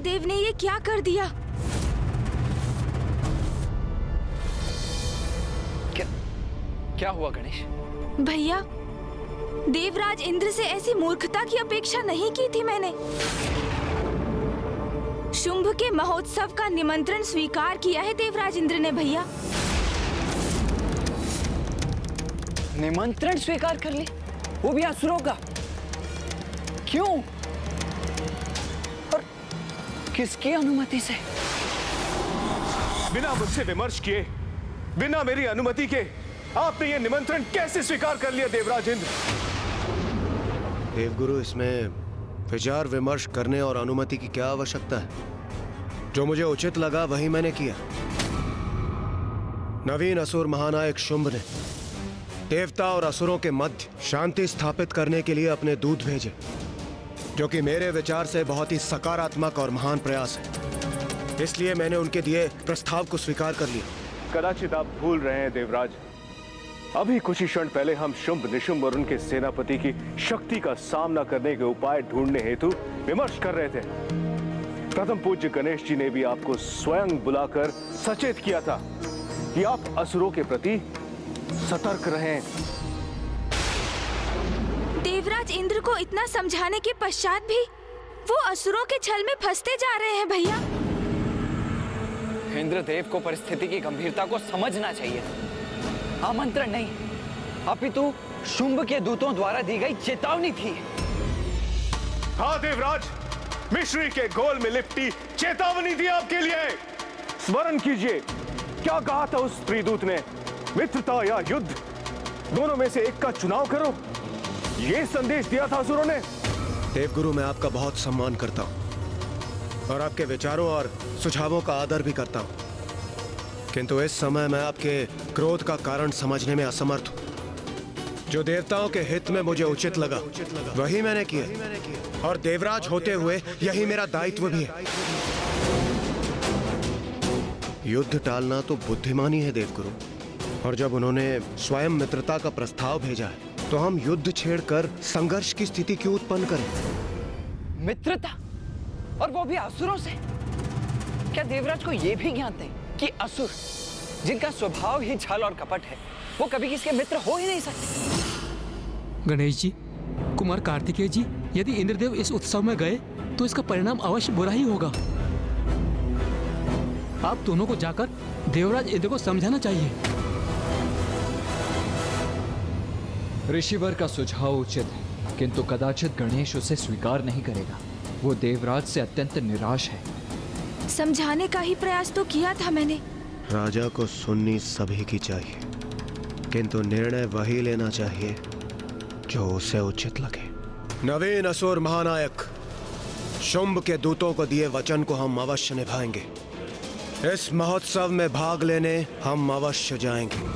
इंद्रदेव ने ये क्या कर दिया? क्या हुआ गणेश? भैया, देवराज इंद्र से ऐसी मूर्खता की अपेक्षा नहीं की थी मैंने। शुंभ के महोत्सव का निमंत्रण स्वीकार किया है देवराज इंद्र ने भैया। निमंत्रण स्वीकार कर ली, वो भी असुरों का? क्यों और किसकी अनुमति से? बिना मुझसे विमर्श किए, बिना मेरी अनुमति के आपने ये निमंत्रण कैसे स्वीकार कर लिया देवराज इंद्र? देवगुरु, इसमें विचार विमर्श करने और अनुमति की क्या आवश्यकता है? जो मुझे उचित लगा वही मैंने किया। नवीन असुर महानायक शुंभ ने देवता और असुरों के मध्य शांति स्थापित करने के लिए अपने दूत भेजे, जो कि मेरे विचार से बहुत ही सकारात्मक और महान प्रयास है। इसलिए मैंने उनके दिए प्रस्ताव को स्वीकार कर लिया। कदाचित आप भूल रहे हैं देवराज, अभी कुछ ही क्षण पहले हम शुंभ निशुंभ और उनके सेनापति की शक्ति का सामना करने के उपाय ढूंढने हेतु विमर्श कर रहे थे। प्रथम पूज्य गणेश जी ने भी आपको स्वयं बुलाकर सचेत किया था कि आप असुरों के प्रति सतर्क रहें। देवराज इंद्र को इतना समझाने के पश्चात भी वो असुरों के छल में फंसते जा रहे हैं भैया। इंद्रदेव को परिस्थिति की गंभीरता को समझना चाहिए। आमंत्रण नहीं, अपितु शुंभ के दूतों द्वारा दी गई चेतावनी थी। हाँ देवराज, मिश्री के घोल में लिपटी चेतावनी थी आपके लिए। स्मरण कीजिए, क्या कहा था उस त्रिदूत ने? मित्रता या युद्ध, दोनों में से एक का चुनाव करो, ये संदेश दिया था असुरों ने। देवगुरु, मैं आपका बहुत सम्मान करता हूं और आपके विचारों और सुझावों का आदर भी करता हूं, किंतु इस समय मैं आपके क्रोध का कारण समझने में असमर्थ हूं। जो देवताओं के हित में मुझे उचित लगा वही मैंने किया, और देवराज होते हुए यही मेरा दायित्व भी है। युद्ध टालना तो बुद्धिमानी है देवगुरु, और जब उन्होंने स्वयं मित्रता का प्रस्ताव भेजा है तो हम युद्ध छेड़कर संघर्ष की स्थिति क्यों उत्पन्न करें? मित्रता, और वो भी असुरों से? क्या देवराज को यह भी ज्ञात नहीं कि असुर, जिनका स्वभाव ही छल और कपट है, वो कभी किसी के मित्र हो ही नहीं सकते? गणेश जी, कुमार कार्तिकेय जी, यदि इंद्रदेव इस उत्सव में गए तो इसका परिणाम अवश्य बुरा ही होगा। आप दोनों को जाकर देवराज इंद्र को समझाना चाहिए। ऋषिवर का सुझाव उचित है, किंतु कदाचित गणेश उसे स्वीकार नहीं करेगा। वो देवराज से अत्यंत निराश है। समझाने का ही प्रयास तो किया था मैंने। राजा को सुननी सभी की चाहिए, किंतु निर्णय वही लेना चाहिए जो उसे उचित लगे। नवीन असुर महानायक शुंभ के दूतों को दिए वचन को हम अवश्य निभाएंगे। इस महोत्सव में भाग लेने हम अवश्य जाएंगे।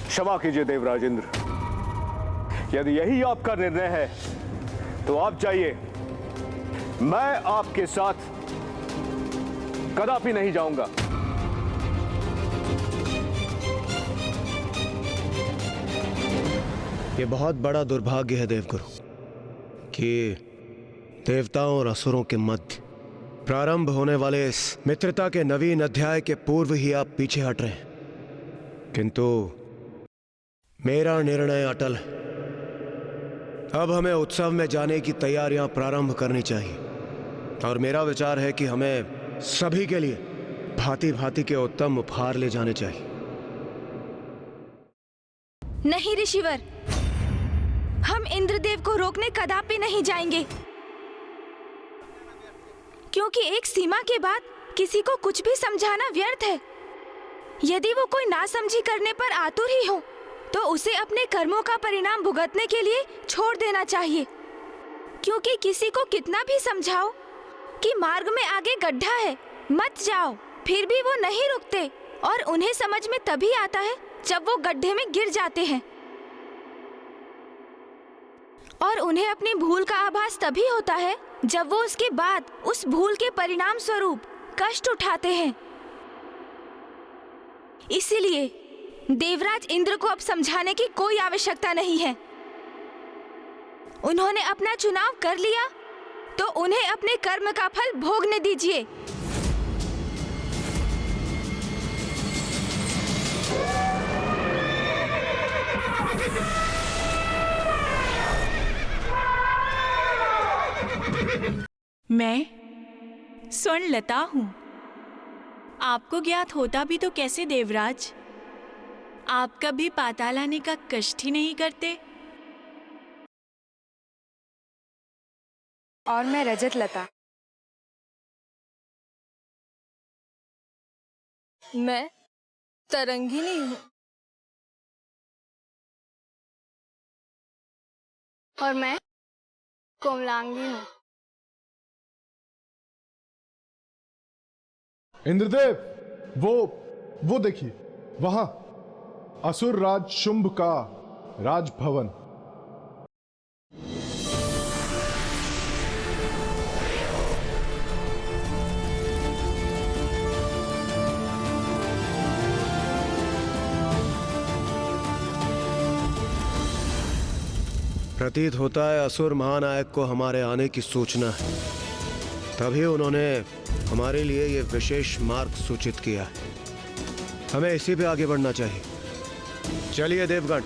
क्षमा कीजिए देवराज इंद्र, यदि यही आपका निर्णय है तो आप जाइए, मैं आपके साथ कदापि नहीं जाऊंगा। ये बहुत बड़ा दुर्भाग्य है देवगुरु कि देवताओं और असुरों के मध्य प्रारंभ होने वाले इस मित्रता के नवीन अध्याय के पूर्व ही आप पीछे हट रहे हैं। किंतु मेरा निर्णय अटल है। अब हमें उत्सव में जाने की तैयारियां प्रारंभ करनी चाहिए, और मेरा विचार है कि हमें सभी के लिए भांति भांति के उत्तम उपहार ले जाने चाहिए। नहीं ऋषिवर, हम इंद्रदेव को रोकने कदापि नहीं जाएंगे, क्योंकि एक सीमा के बाद किसी को कुछ भी समझाना व्यर्थ है। यदि वो कोई नासमझी करने पर आतुर ही हो तो उसे अपने कर्मों का परिणाम भुगतने के लिए छोड़ देना चाहिए, क्योंकि किसी को कितना भी समझाओ कि मार्ग में आगे गड्ढा है, मत जाओ, फिर भी वो नहीं रुकते, और उन्हें समझ में तभी आता है जब वो गड्ढे में गिर जाते हैं, और उन्हें अपनी भूल का आभास तभी होता है जब वो उसके बाद उस भूल के परिणाम स्वरूप कष्ट उठाते हैं। इसीलिए देवराज इंद्र को अब समझाने की कोई आवश्यकता नहीं है। उन्होंने अपना चुनाव कर लिया तो उन्हें अपने कर्म का फल भोगने दीजिए। मैं स्वर्णलता हूँ। आपको ज्ञात होता भी तो कैसे देवराज, आप कभी पाताल आने का कष्ट ही नहीं करते। और मैं रजत लता। मैं तरंगिनी हूँ। और मैं कोमलांगी हूँ। इंद्रदेव, वो देखिए, वहां असुर राज शुंभ का राजभवन। प्रतीत होता है असुर महानायक को हमारे आने की सूचना है, तभी उन्होंने हमारे लिए ये विशेष मार्ग सूचित किया है। हमें इसी पे आगे बढ़ना चाहिए। चलिए देवगण।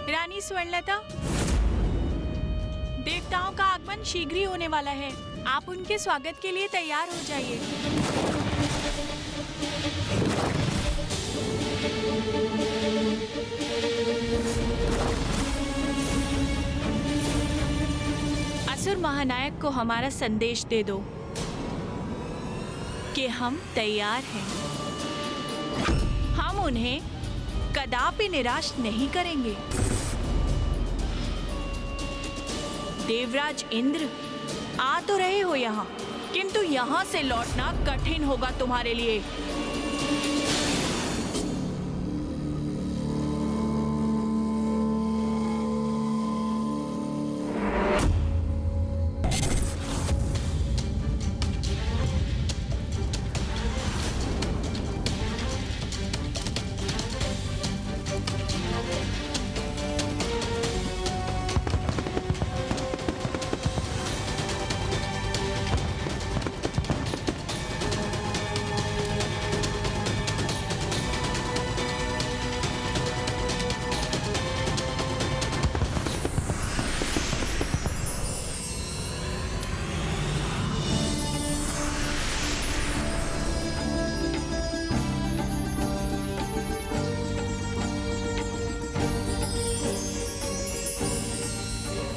रानी स्वर्णलता, देवताओं का आगमन शीघ्र ही होने वाला है। आप उनके स्वागत के लिए तैयार हो जाइए। असुर महानायक को हमारा संदेश दे दो कि हम तैयार हैं। हम उन्हें कदापि निराश नहीं करेंगे। देवराज इंद्र, आ तो रहे हो यहाँ, किंतु यहाँ से लौटना कठिन होगा तुम्हारे लिए।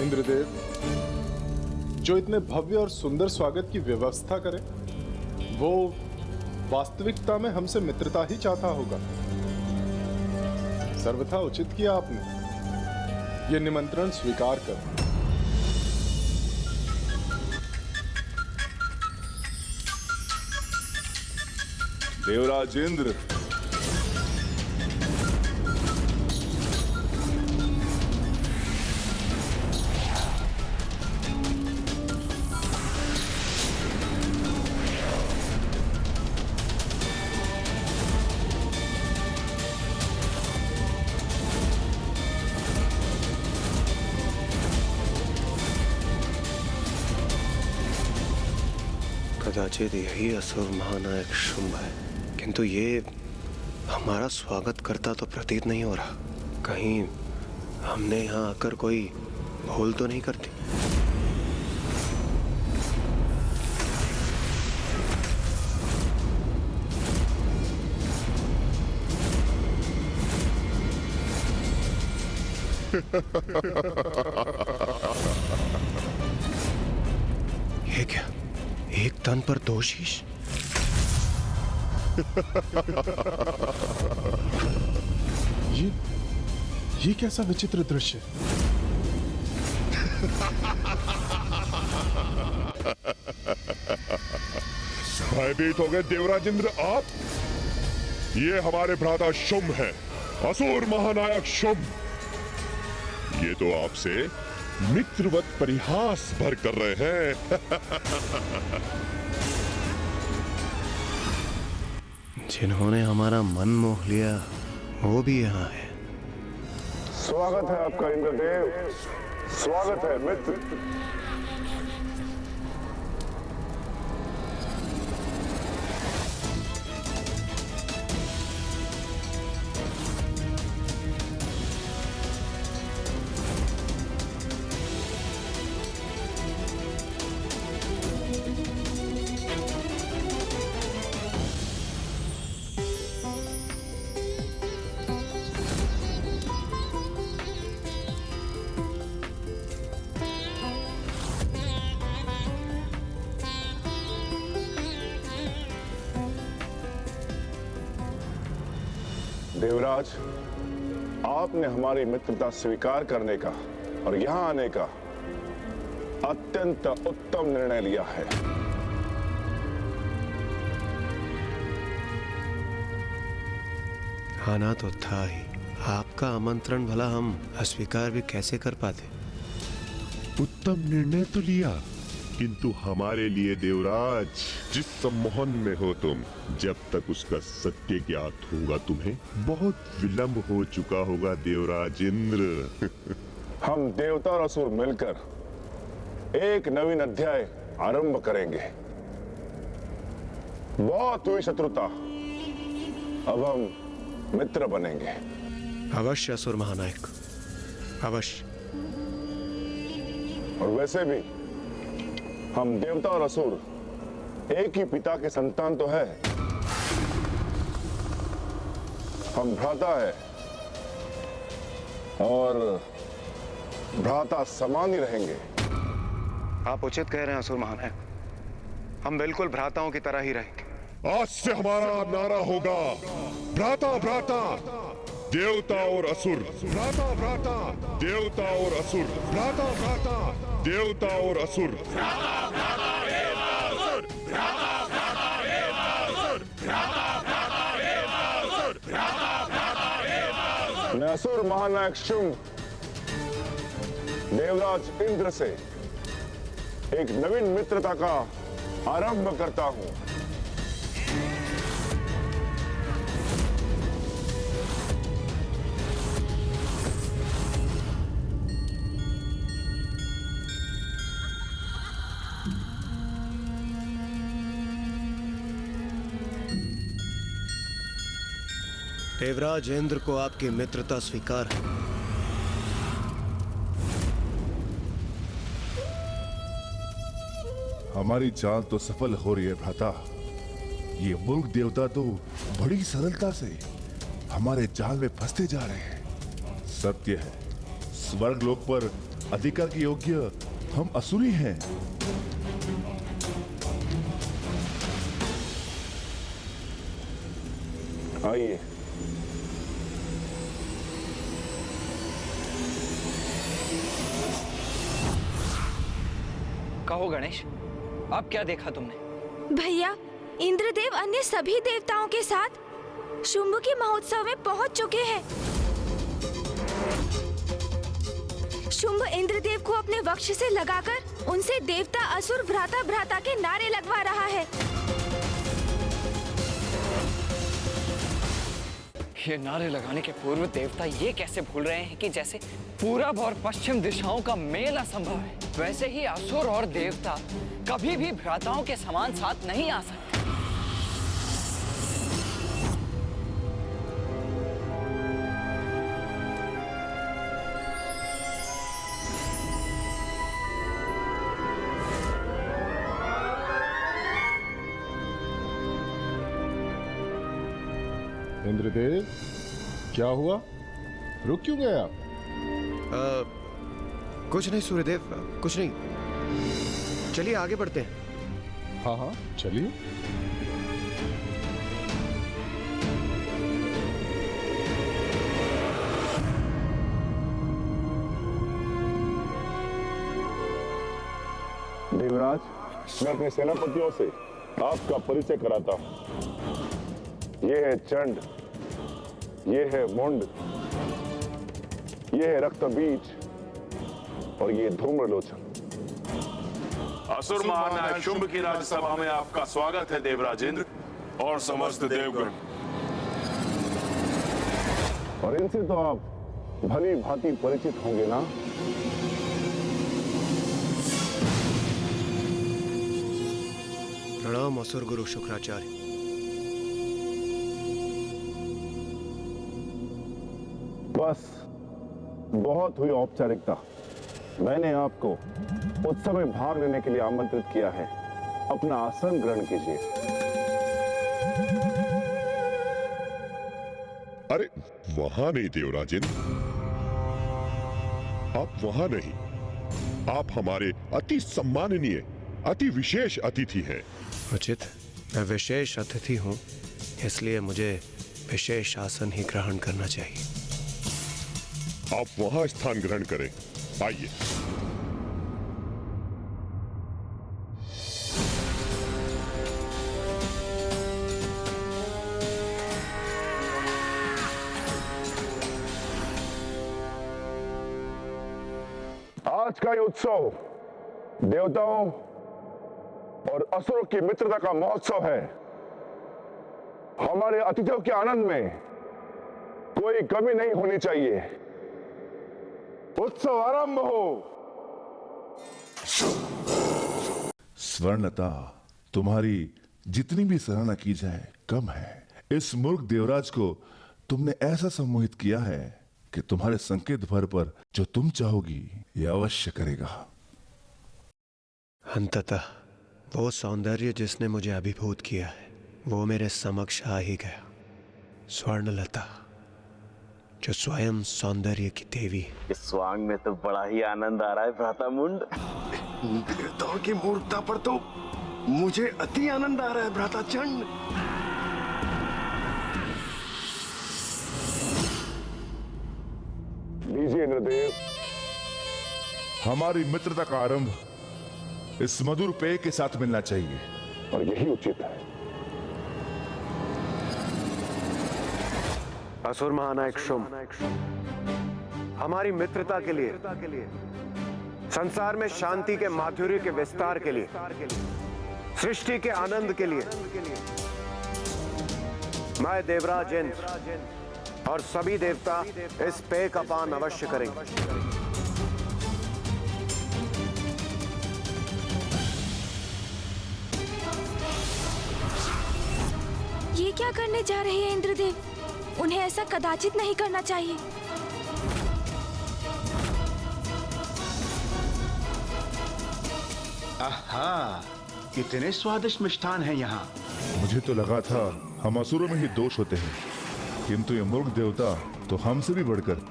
इंद्रदेव, जो इतने भव्य और सुंदर स्वागत की व्यवस्था करे, वो वास्तविकता में हमसे मित्रता ही चाहता होगा। सर्वथा उचित किया आपने। ये निमंत्रण स्वीकार कर। देवराज इंद्र, कदाचित यही असुर महानायक शुंभ है, किंतु ये हमारा स्वागत करता तो प्रतीत नहीं हो रहा। कहीं हमने यहाँ आकर कोई भूल तो नहीं करती? ये क्या, एक तन पर दो शीश? ये कैसा विचित्र दृश्य? भयभीत हो गए देवराज इंद्र आप? ये हमारे भ्राता शुंभ है, असुर महानायक शुंभ। ये तो आपसे मित्रवत परिहास भर कर रहे हैं। जिन्होंने हमारा मन मोह लिया वो भी यहाँ है। स्वागत है आपका इंद्रदेव, स्वागत है मित्र। देवराज, आपने हमारी मित्रता स्वीकार करने का और यहां आने का अत्यंत उत्तम निर्णय लिया है। आना तो था ही, आपका आमंत्रण भला हम अस्वीकार भी कैसे कर पाते। उत्तम निर्णय तो लिया, किंतु हमारे लिए देवराज, जिस सम्मोहन में हो तुम, जब तक उसका सत्य ज्ञात होगा तुम्हें बहुत विलंब हो चुका होगा देवराज इंद्र। हम देवता और असुर मिलकर एक नवीन अध्याय आरंभ करेंगे। बहुत हुई शत्रुता, अब हम मित्र बनेंगे। अवश्य असुर महानायक, अवश्य। और वैसे भी हम देवता और असुर एक ही पिता के संतान तो है। हम भ्राता है और भ्राता समान ही रहेंगे। आप उचित कह रहे हैं असुर महानायक, हम बिल्कुल भ्राताओं की तरह ही रहेंगे। आज से हमारा नारा होगा भ्राता भ्राता देवता और असुर, भ्राता भ्राता देवता और असुर, भ्राता भ्राता देवता और असुर। मैं असुर महानायक शुंभ देवराज इंद्र से एक नवीन मित्रता का आरंभ करता हूं। देवराज इंद्र को आपकी मित्रता स्वीकार है। हमारी चाल तो सफल हो रही है भ्राता। ये मूर्ख देवता तो बड़ी सरलता से हमारे जाल में फंसते जा रहे हैं। सत्य है, स्वर्ग लोक पर अधिकार के योग्य हम असुरी हैं। आइए, कहो गणेश, अब क्या देखा तुमने? भैया, इंद्रदेव अन्य सभी देवताओं के साथ शुंभ के महोत्सव में पहुंच चुके हैं। शुंभ इंद्रदेव को अपने वक्ष से लगाकर उनसे देवता असुर भ्राता भ्राता के नारे लगवा रहा है। ये नारे लगाने के पूर्व देवता ये कैसे भूल रहे हैं कि जैसे पूरब और पश्चिम दिशाओं का मेल असंभव है, वैसे ही असुर और देवता कभी भी भ्राताओं के समान साथ नहीं आ सकते। इंद्रदेव, क्या हुआ? रुक क्यों गए आप? कुछ नहीं सूर्यदेव, कुछ नहीं। चलिए आगे बढ़ते हैं। हाँ हाँ, चलिए। देवराज, मैं अपने सेनापतियों से आपका परिचय कराता हूं। ये है चंड, ये है मुंड, ये है रक्तबीज और ये धूम्रलोचन। असुर महानायक शुंभ की राज्यसभा में आपका स्वागत है देवराज इंद्र और समस्त देवगण। और इनसे तो आप भली भांति परिचित होंगे ना? प्रणाम असुर गुरु शुक्राचार्य। बस बहुत हुई औपचारिकता। मैंने आपको उत्सव में भाग लेने के लिए आमंत्रित किया है। अपना आसन ग्रहण कीजिए। अरे वहां नहीं देवराजेंद्र, आप वहां नहीं। आप हमारे अति सम्माननीय, अति विशेष अतिथि हैं। उचित, मैं विशेष अतिथि हूं, इसलिए मुझे विशेष आसन ही ग्रहण करना चाहिए। आप वहां स्थान ग्रहण करें। आइए। आज का ये उत्सव देवताओं और असुरों की मित्रता का महोत्सव है। हमारे अतिथियों के आनंद में कोई कमी नहीं होनी चाहिए। उत्सव आरंभ हो। स्वर्णलता, तुम्हारी जितनी भी सराहना की जाए कम है। इस मूर्ख देवराज को तुमने ऐसा सम्मोहित किया है कि तुम्हारे संकेत भर पर जो तुम चाहोगी यह अवश्य करेगा। अंततः वो सौंदर्य जिसने मुझे अभिभूत किया है वो मेरे समक्ष आ ही गया। स्वर्णलता जो स्वयं सौंदर्य की देवी है। इस स्वांग में तो बड़ा ही आनंद आ रहा है भ्राता मुंड। देवताओं की मूर्खता पर तो मुझे अति आनंद आ रहा है भ्राता चंड। लीजिए इंद्रदेव। हमारी मित्रता का आरंभ इस मधुर पेय के साथ मिलना चाहिए और यही उचित है। असुर महानायक शुंभ, हमारी मित्रता के लिए, संसार में शांति के माधुर्य के विस्तार के लिए, सृष्टि के आनंद के लिए मैं देवराज इंद्र और सभी देवता इस पेय का पान अवश्य करेंगे। ये क्या करने जा रहे हैं इंद्रदेव? उन्हें ऐसा कदाचित नहीं करना चाहिए। आहा, कितने स्वादिष्ट मिष्ठान हैं यहाँ। मुझे तो लगा था हम असुरों में ही दोष होते हैं, किंतु ये मूर्ख देवता तो हमसे भी बढ़कर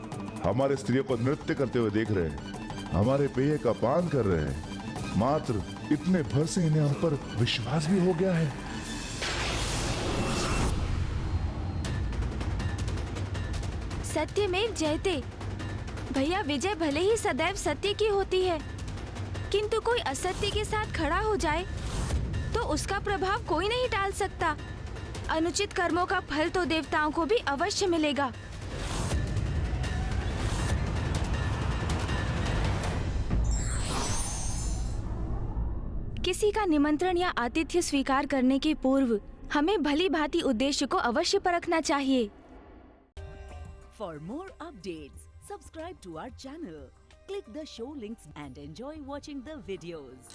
हमारे स्त्रियों को नृत्य करते हुए देख रहे हैं, हमारे पेय का पान कर रहे हैं। मात्र इतने भर से इन्हें हम पर विश्वास भी हो गया है। सत्यमेव जयते। भैया, विजय भले ही सदैव सत्य की होती है, किंतु कोई असत्य के साथ खड़ा हो जाए तो उसका प्रभाव कोई नहीं टाल सकता। अनुचित कर्मों का फल तो देवताओं को भी अवश्य मिलेगा। किसी का निमंत्रण या आतिथ्य स्वीकार करने के पूर्व हमें भली भांति उद्देश्य को अवश्य परखना चाहिए। For more updates, subscribe to our channel, click the show links and enjoy watching the videos.